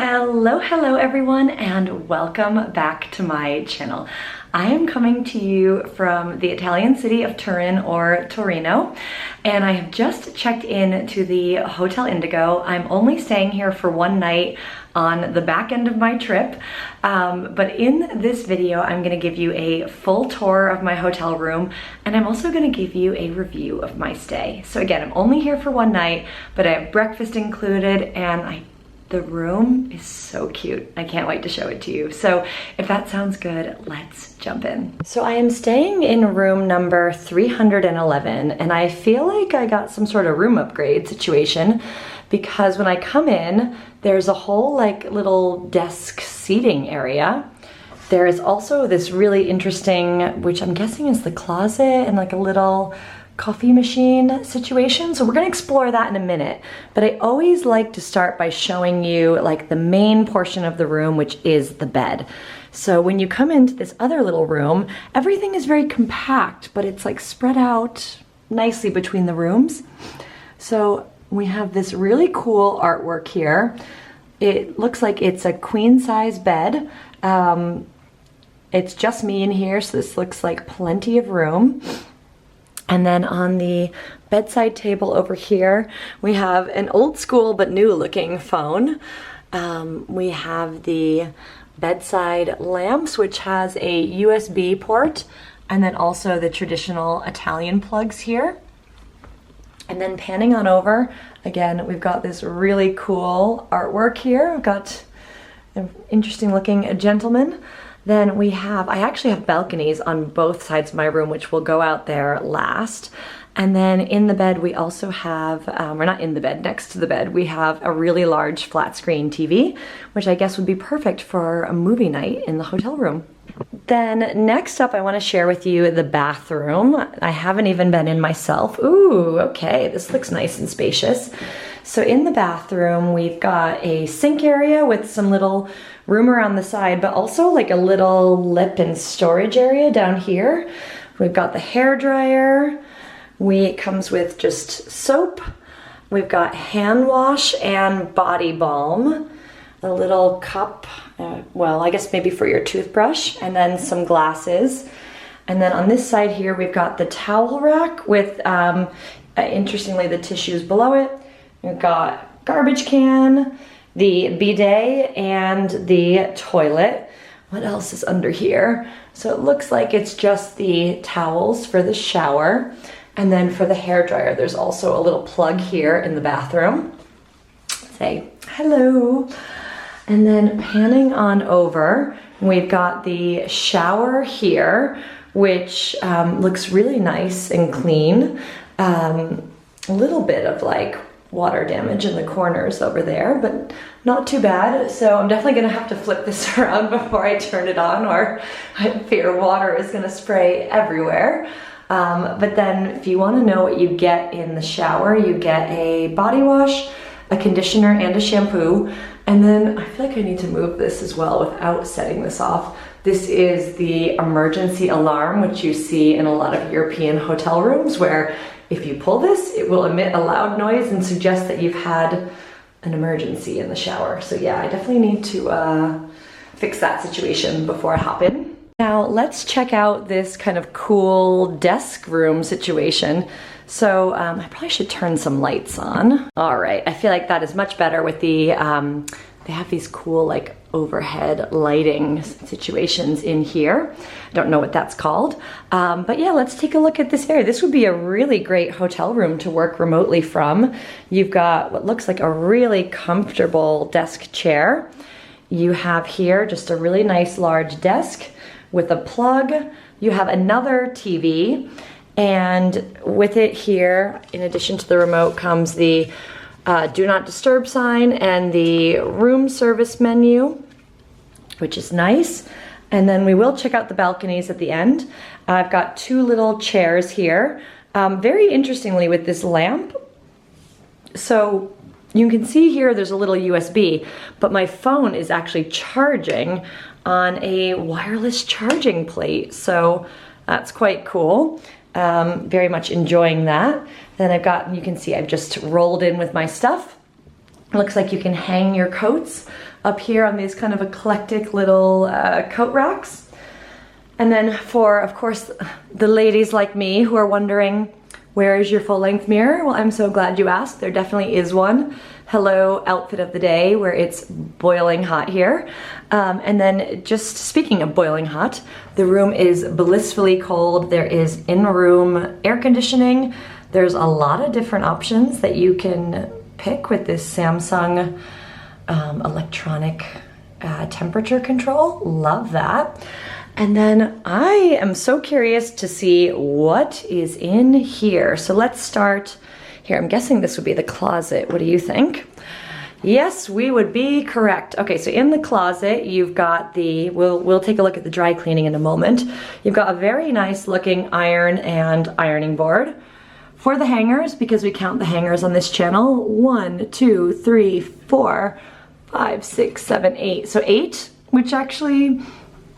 Hello everyone, and welcome back to my channel. I am coming to you from the Italian city of Turin, or Torino, and I have just checked in to the Hotel Indigo. I'm only staying here for one night on the back end of my trip, but in this video I'm going to give you a full tour of my hotel room, and I'm also going to give you a review of my stay. So again, I'm only here for one night, but I have breakfast included, and the room is so cute. I can't wait to show it to you. So if that sounds good, let's jump in. So I am staying in room number 311, and I feel like I got some sort of room upgrade situation because when I come in, there's a whole like little desk seating area. There is also this really interesting, which I'm guessing is the closet, and like a little coffee machine situation. So we're gonna explore that in a minute, but I always like to start by showing you like the main portion of the room, which is the bed. So when you come into this other little room, everything is very compact, but it's like spread out nicely between the rooms. So we have this really cool artwork here. It looks like it's a queen size bed. It's just me in here, so this looks like plenty of room. And then on the bedside table over here, we have an old school but new looking phone. We have the bedside lamps, which has a USB port, and then also the traditional Italian plugs here. And then panning on over, again, we've got this really cool artwork here. We've got an interesting looking gentleman. Then we have, I actually have balconies on both sides of my room, which will go out there last. And then in the bed, we also have, we're not in the bed, next to the bed, we have a really large flat screen TV, which I guess would be perfect for a movie night in the hotel room. Then next up, I want to share with you the bathroom. I haven't even been in myself. Ooh, okay, this looks nice and spacious. So in the bathroom, we've got a sink area with some little room around the side, but also like a little lip and storage area down here. We've got the hair dryer. It comes with just soap. We've got hand wash and body balm. A little cup, well, I guess maybe for your toothbrush, and then some glasses. And then on this side here, we've got the towel rack with, interestingly, the tissues below it. We've got garbage can, the bidet, and the toilet. What else is under here? So it looks like it's just the towels for the shower. And then for the hair dryer, there's also a little plug here in the bathroom. Say hello. And then panning on over, we've got the shower here, which looks really nice and clean. A little bit of like water damage in the corners over there, but not too bad. So I'm definitely gonna have to flip this around before I turn it on, or I fear water is gonna spray everywhere. But then if you wanna know what you get in the shower, you get a body wash, a conditioner, and a shampoo. And then I feel like I need to move this as well without setting this off. This is the emergency alarm, which you see in a lot of European hotel rooms, where if you pull this, it will emit a loud noise and suggest that you've had an emergency in the shower. So yeah, I definitely need to fix that situation before I hop in. Now let's check out this kind of cool desk room situation. So I probably should turn some lights on. All right, I feel like that is much better with the, they have these cool like overhead lighting situations in here. I don't know what that's called, but yeah, let's take a look at this area. This would be a really great hotel room to work remotely from. You've got what looks like a really comfortable desk chair. You have here just a really nice large desk with a plug. You have another TV. And with it here, in addition to the remote, comes the do not disturb sign and the room service menu, which is nice. And then we will check out the balconies at the end. I've got two little chairs here. Very interestingly with this lamp. So you can see here there's a little USB, but my phone is actually charging on a wireless charging plate. So that's quite cool. Very much enjoying that. Then I've got, you can see I've just rolled in with my stuff. It looks like you can hang your coats up here on these kind of eclectic little coat racks. And then for, of course, the ladies like me who are wondering, where is your full-length mirror? Well, I'm so glad you asked. There definitely is one. Hello, outfit of the day, where it's boiling hot here. And then just speaking of boiling hot, the room is blissfully cold. There is in-room air conditioning. There's a lot of different options that you can pick with this Samsung electronic temperature control. Love that. And then I am so curious to see what is in here. So let's start here. I'm guessing this would be the closet. What do you think? Yes, we would be correct. Okay, so in the closet, you've got the, we'll take a look at the dry cleaning in a moment. You've got a very nice looking iron and ironing board. For the hangers, because we count the hangers on this channel, 1, 2, 3, 4, 5, 6, 7, 8. So 8, which actually,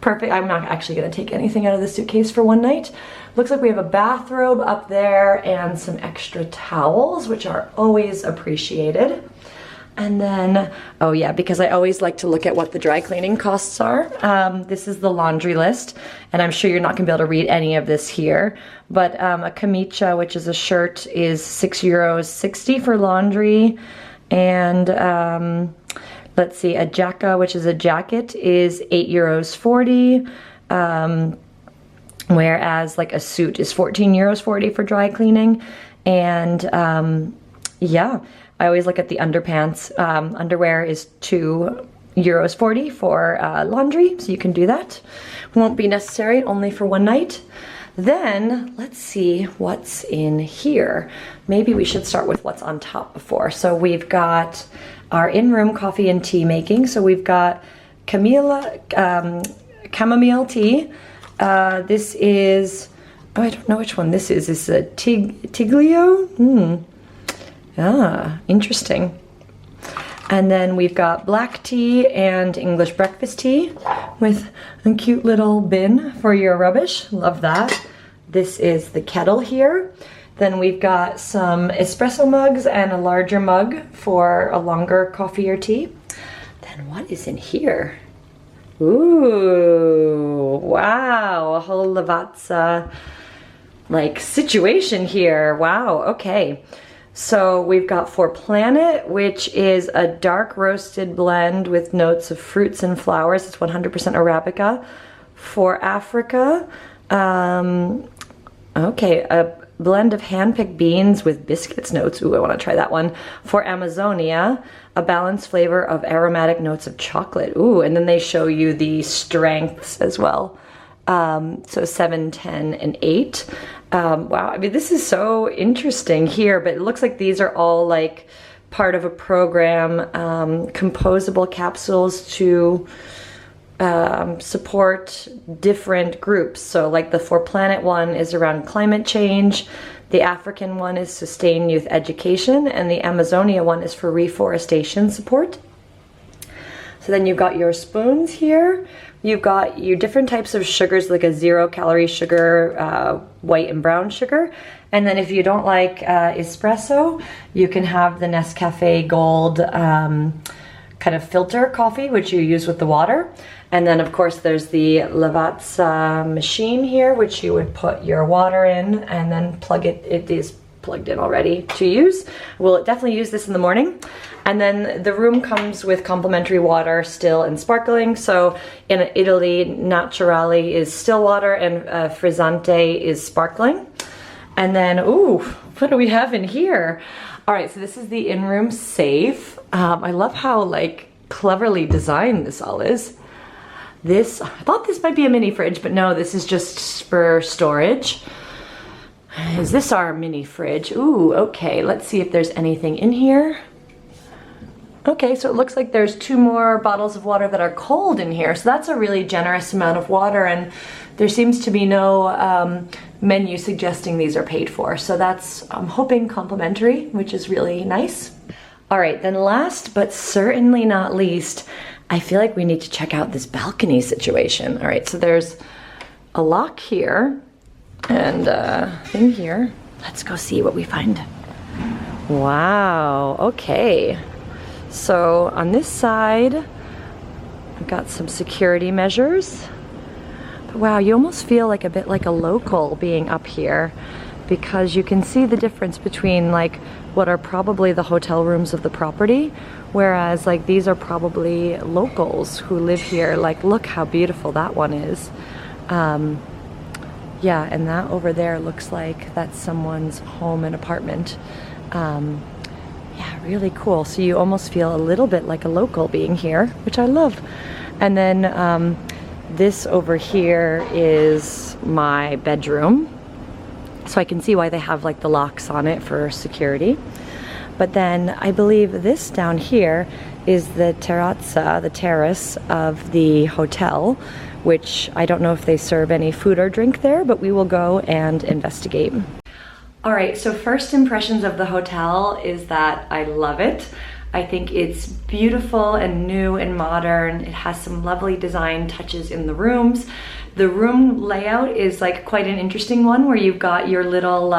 perfect. I'm not actually gonna take anything out of the suitcase for one night. Looks like we have a bathrobe up there and some extra towels, which are always appreciated. And then, oh yeah, because I always like to look at what the dry cleaning costs are. This is the laundry list, and I'm sure you're not gonna be able to read any of this here, but a camicia, which is a shirt, is €6.60 for laundry, and let's see, a jacka, which is a jacket, is €8.40, whereas like a suit is €14.40 for dry cleaning, and yeah. I always look at the underpants. Underwear is €2.40 for laundry, so you can do that. Won't be necessary, only for one night. Then let's see what's in here. Maybe we should start with what's on top before. So we've got our in-room coffee and tea making. So we've got chamomile tea. This is, oh, I don't know which one this is. This is a Tiglio? Ah, interesting. And then we've got black tea and English breakfast tea with a cute little bin for your rubbish. Love that. This is the kettle here. Then we've got some espresso mugs and a larger mug for a longer coffee or tea. Then what is in here? Ooh, wow, a whole Lavazza like situation here. Wow, okay. So we've got For Planet, which is a dark roasted blend with notes of fruits and flowers. It's 100% Arabica. For Africa, okay, a blend of hand-picked beans with biscuits notes. Ooh, I want to try that one. For Amazonia, a balanced flavor of aromatic notes of chocolate. Ooh, and then they show you the strengths as well. So 7, 10, and 8. Wow, I mean, this is so interesting here, but it looks like these are all like part of a program, composable capsules to support different groups. So like the For Planet one is around climate change, the African one is sustain youth education, and the Amazonia one is for reforestation support. So then you've got your spoons here. You've got your different types of sugars, like a 0-calorie sugar, white and brown sugar. And then if you don't like espresso, you can have the Nescafe Gold kind of filter coffee, which you use with the water. And then of course there's the Lavazza machine here, which you would put your water in and then plug it. It is plugged in already to use. We'll definitely use this in the morning. And then the room comes with complimentary water, still and sparkling. So in Italy, Naturale is still water and Frizzante is sparkling. And then, ooh, what do we have in here? All right, so this is the in-room safe. I love how like cleverly designed this all is. This, I thought this might be a mini fridge, but no, this is just for storage. Is this our mini fridge? Ooh, okay, let's see if there's anything in here. Okay, so it looks like there's 2 more bottles of water that are cold in here. So that's a really generous amount of water, and there seems to be no menu suggesting these are paid for. So that's, I'm hoping, complimentary, which is really nice. All right, then last but certainly not least, I feel like we need to check out this balcony situation. All right, so there's a lock here and a thing here. Let's go see what we find. Wow, okay. So on this side, We've got some security measures. But wow, you almost feel like a bit like a local being up here, because you can see the difference between like what are probably the hotel rooms of the property, whereas like these are probably locals who live here. Like, look how beautiful that one is. Yeah, and that over there looks like that's someone's home and apartment. Yeah, really cool. So you almost feel a little bit like a local being here, which I love. And then this over here is my bedroom. So I can see why they have like the locks on it for security. But then I believe this down here is the terrazza, the terrace of the hotel, which I don't know if they serve any food or drink there, but we will go and investigate. All right, so first impressions of the hotel is that I love it. I think it's beautiful and new and modern. It has some lovely design touches in the rooms. The room layout is like quite an interesting one, where you've got your little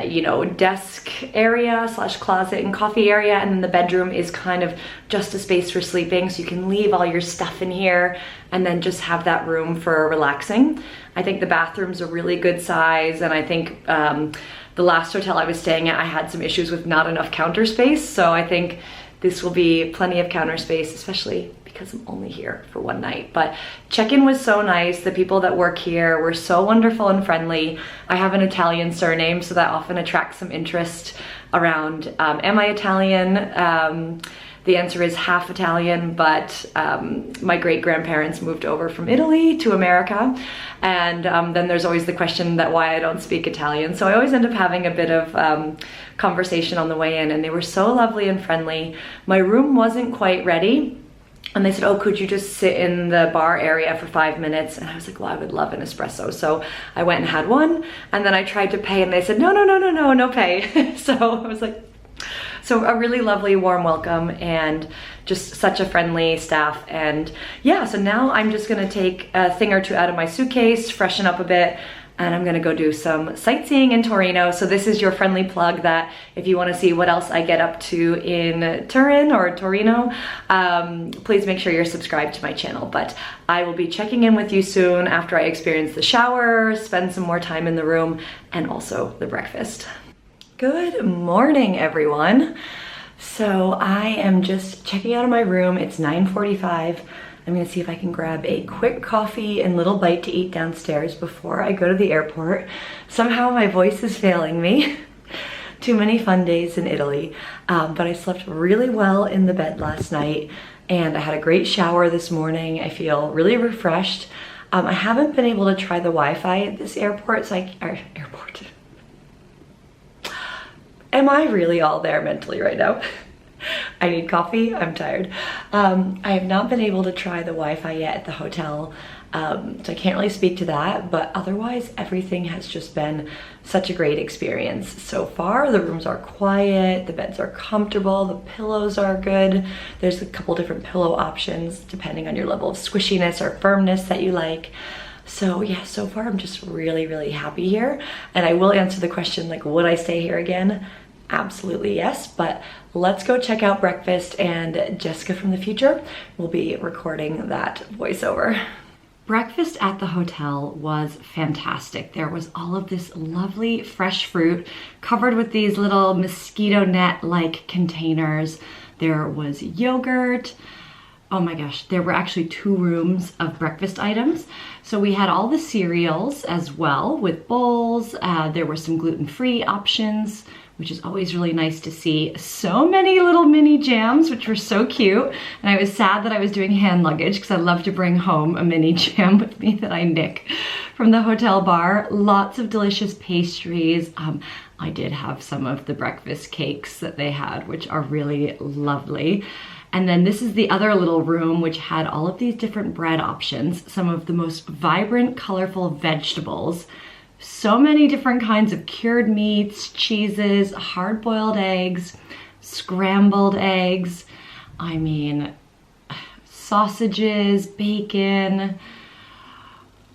you know, desk area slash closet and coffee area, and then the bedroom is kind of just a space for sleeping, so you can leave all your stuff in here and then just have that room for relaxing. I think the bathroom's a really good size, and I think the last hotel I was staying at, I had some issues with not enough counter space, so I think this will be plenty of counter space, especially because I'm only here for one night. But check-in was so nice. The people that work here were so wonderful and friendly. I have an Italian surname, so that often attracts some interest around, am I Italian? The answer is half Italian, but my great-grandparents moved over from Italy to America. And then there's always the question that why I don't speak Italian. So I always end up having a bit of conversation on the way in, and they were so lovely and friendly. My room wasn't quite ready, and they said, oh, could you just sit in the bar area for 5 minutes? And I was like, well, I would love an espresso. So I went and had one, and then I tried to pay, and they said, no pay. So I was like, so a really lovely warm welcome, and just such a friendly staff. And yeah, so now I'm just gonna take a thing or two out of my suitcase, freshen up a bit, and I'm gonna go do some sightseeing in Torino. So this is your friendly plug that if you wanna see what else I get up to in Turin or Torino, please make sure you're subscribed to my channel. But I will be checking in with you soon after I experience the shower, spend some more time in the room, and also the breakfast. Good morning, everyone. So I am just checking out of my room. It's 9:45. I'm gonna see if I can grab a quick coffee and little bite to eat downstairs before I go to the airport. Somehow my voice is failing me. Too many fun days in Italy. But I slept really well in the bed last night, and I had a great shower this morning. I feel really refreshed. I haven't been able to try the Wi-Fi at this airport, so airport. Am I really all there mentally right now? I need coffee, I'm tired. I have not been able to try the Wi-Fi yet at the hotel, so I can't really speak to that, but otherwise everything has just been such a great experience so far. The rooms are quiet, the beds are comfortable, the pillows are good. There's a couple different pillow options depending on your level of squishiness or firmness that you like. So yeah, so far I'm just really, really happy here. And I will answer the question, like, would I stay here again? Absolutely yes, but let's go check out breakfast, and Jessica from the future will be recording that voiceover. Breakfast at the hotel was fantastic. There was all of this lovely fresh fruit covered with these little mosquito net-like containers. There was yogurt. Oh my gosh, there were actually 2 rooms of breakfast items. So we had all the cereals as well with bowls. There were some gluten-free options, which is always really nice to see. So many little mini jams, which were so cute. And I was sad that I was doing hand luggage because I love to bring home a mini jam with me that I nick from the hotel bar. Lots of delicious pastries. I did have some of the breakfast cakes that they had, which are really lovely. And then this is the other little room, which had all of these different bread options, some of the most vibrant, colorful vegetables, so many different kinds of cured meats, cheeses, hard-boiled eggs, scrambled eggs, I mean, sausages, bacon,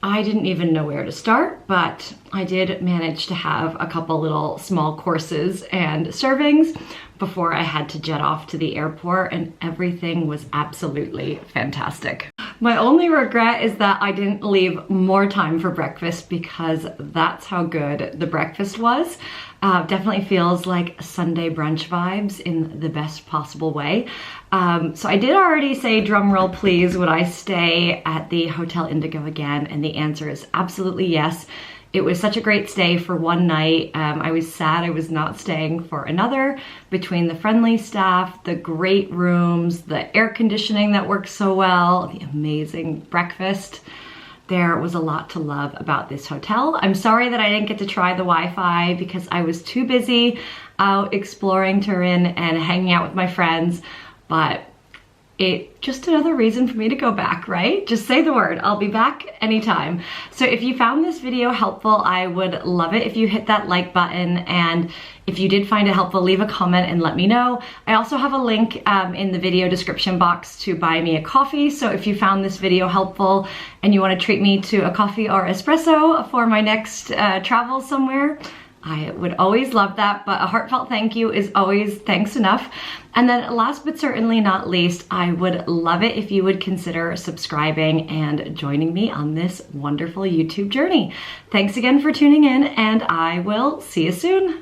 I didn't even know where to start, but I did manage to have a couple little small courses and servings before I had to jet off to the airport, and everything was absolutely fantastic. My only regret is that I didn't leave more time for breakfast because that's how good the breakfast was. Definitely feels like Sunday brunch vibes in the best possible way. So I did already say, drum roll please, would I stay at the Hotel Indigo again? And the answer is absolutely yes. It was such a great stay for one night. I was sad I was not staying for another. Between the friendly staff, the great rooms, the air conditioning that works so well, the amazing breakfast, there was a lot to love about this hotel. I'm sorry that I didn't get to try the Wi-Fi because I was too busy out exploring Turin and hanging out with my friends, but it's just another reason for me to go back, right? Just say the word, I'll be back anytime. So if you found this video helpful, I would love it if you hit that like button, and if you did find it helpful, leave a comment and let me know. I also have a link in the video description box to buy me a coffee, so if you found this video helpful and you want to treat me to a coffee or espresso for my next travel somewhere, I would always love that, but a heartfelt thank you is always thanks enough. And then last but certainly not least, I would love it if you would consider subscribing and joining me on this wonderful YouTube journey. Thanks again for tuning in, and I will see you soon.